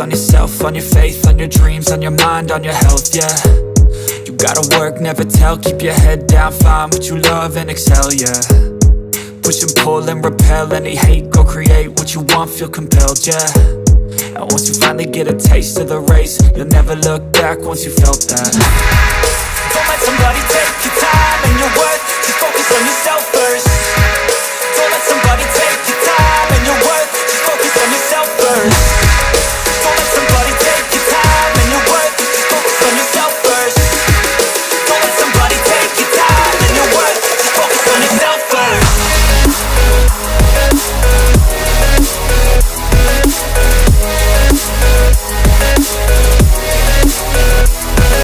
focus on yourself, on your faith, on your dreams, on your mind, on your health, yeah. You gotta work, never tell, keep your head down, find what you love and excel, yeah. Push and pull and repel any hate, go create what you want, feel compelled, yeah. And once you finally get a taste of the race, you'll never look back once you felt that. Don't let somebody take your time and your worth, just focus on yourself first. Don't let somebody take your time and your worth, just focus on yourself first.